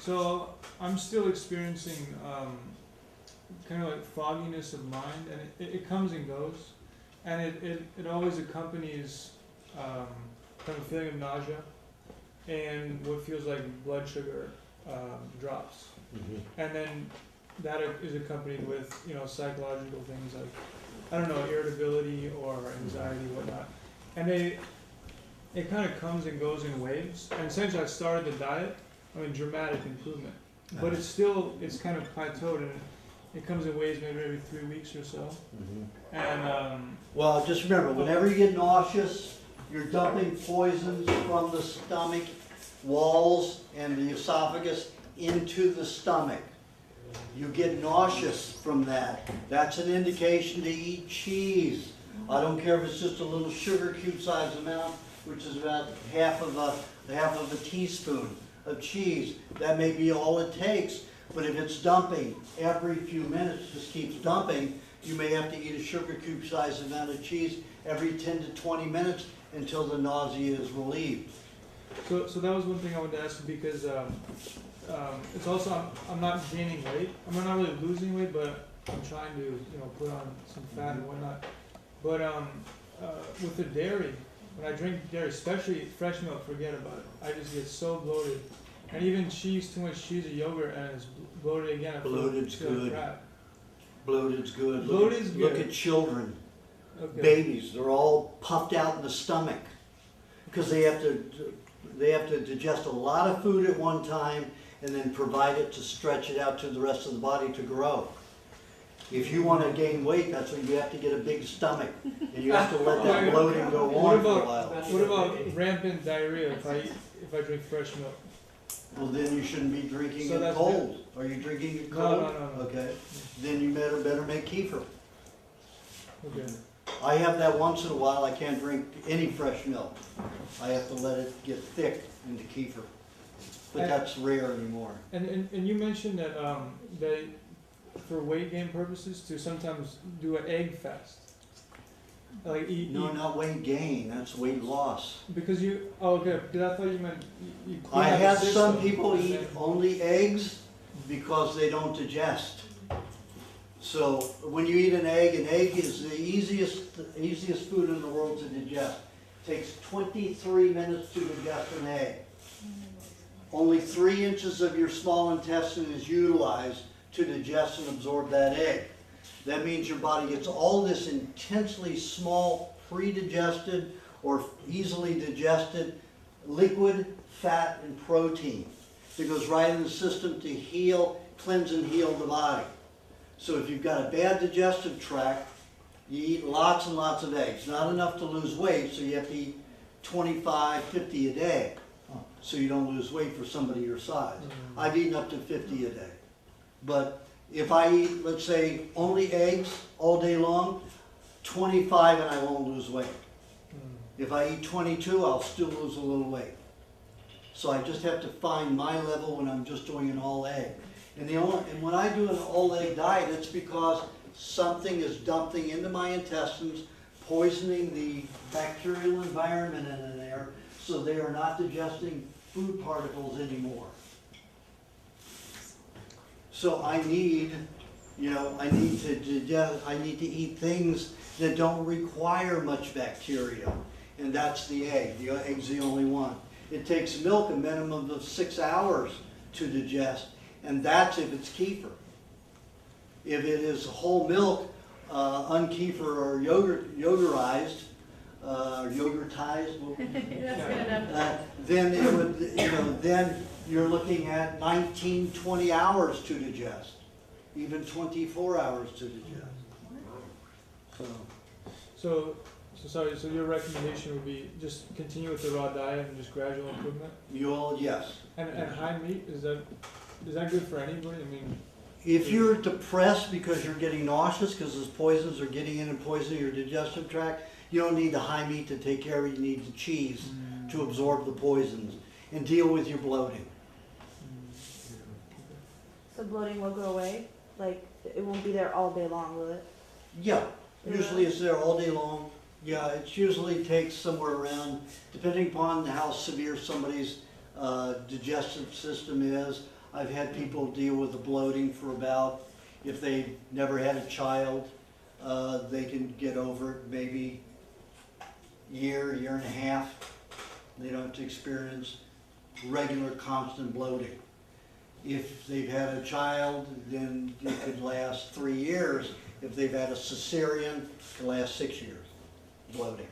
So I'm still experiencing kind of like fogginess of mind, and it comes and goes, and it always accompanies kind of a feeling of nausea and what feels like blood sugar drops, and then that is accompanied with psychological things like I don't know, irritability or anxiety, whatnot, and it kind of comes and goes in waves. And since I started the diet, I mean, dramatic improvement. But it's kind of plateaued, and it comes in waves maybe every 3 weeks or so. And well, just remember, whenever you get nauseous, you're dumping poisons from the stomach walls and the esophagus into the stomach. You get nauseous from that. That's an indication to eat cheese. I don't care if it's just a little sugar cube size amount, which is about half of a teaspoon of cheese. That may be all it takes. But if it's dumping every few minutes, just keeps dumping, you may have to eat a sugar cube size amount of cheese every 10 to 20 minutes until the nausea is relieved. so that was one thing I wanted to ask you, because it's also I'm not gaining weight. I'm not really losing weight, but I'm trying to put on some fat and whatnot. But with the dairy, when I drink dairy, especially fresh milk, forget about it. I just get so bloated. And even cheese, too much cheese or yogurt, and it's bloated again. Bloated's good. Bloated's good. Bloated's good. Look at children, Okay. babies. They're all puffed out in the stomach because they have to digest a lot of food at one time and then provide it to stretch it out to the rest of the body to grow. If you want to gain weight, that's when you have to get a big stomach, and you have to let that bloating go on for a while. What about rampant diarrhea if I drink fresh milk? Well, then you shouldn't be drinking So it that's cold. Are you drinking it cold? No. Okay. Then you better make kefir. Okay. I have that once in a while. I can't drink any fresh milk. I have to let it get thick into kefir. But that's rare anymore. And you mentioned that they, for weight gain purposes, to sometimes do an egg fast. Like No, not weight gain. That's weight loss. Because okay. Because I thought you meant you clean I out the have system, some people and eat then- only eggs because they don't digest. So when you eat an egg is the easiest food in the world to digest. It takes 23 minutes to digest an egg. Only 3 inches of your small intestine is utilized to digest and absorb that egg. That means your body gets all this intensely small, pre-digested or easily digested liquid, fat, and protein that goes right in the system to heal, cleanse, and heal the body. So if you've got a bad digestive tract, you eat lots and lots of eggs. Not enough to lose weight, so you have to eat 25, 50 a day. So you don't lose weight for somebody your size. I've eaten up to 50 a day. But if I eat, let's say, only eggs all day long, 25 and I won't lose weight. If I eat 22, I'll still lose a little weight. So I just have to find my level when I'm just doing an all egg. And when I do an all egg diet, it's because something is dumping into my intestines, poisoning the bacterial environment in there, so they are not digesting food particles anymore. So I need to eat things that don't require much bacteria, and that's the egg. The egg's the only one. It takes milk a minimum of 6 hours to digest, and that's if it's kefir. If it is whole milk, unkefir or yogurtized, then it would, then you're looking at 19, 20 hours to digest, even 24 hours to digest. So your recommendation would be just continue with the raw diet and just gradual improvement? Yes. And high meat, is that good for anybody? I mean, If you're depressed because you're getting nauseous because those poisons are getting in and poisoning your digestive tract, you don't need the high meat to take care of it. You need the cheese to absorb the poisons and deal with your bloating. So bloating will go away? Like, it won't be there all day long, will it? Yeah, usually it's there all day long. Yeah, it usually takes somewhere around, depending upon how severe somebody's digestive system is, I've had people deal with the bloating for about, if they've never had a child, they can get over it maybe year and a half. They don't have to experience regular constant bloating. If they've had a child, then it could last 3 years. If they've had a cesarean, it can last 6 years, bloating.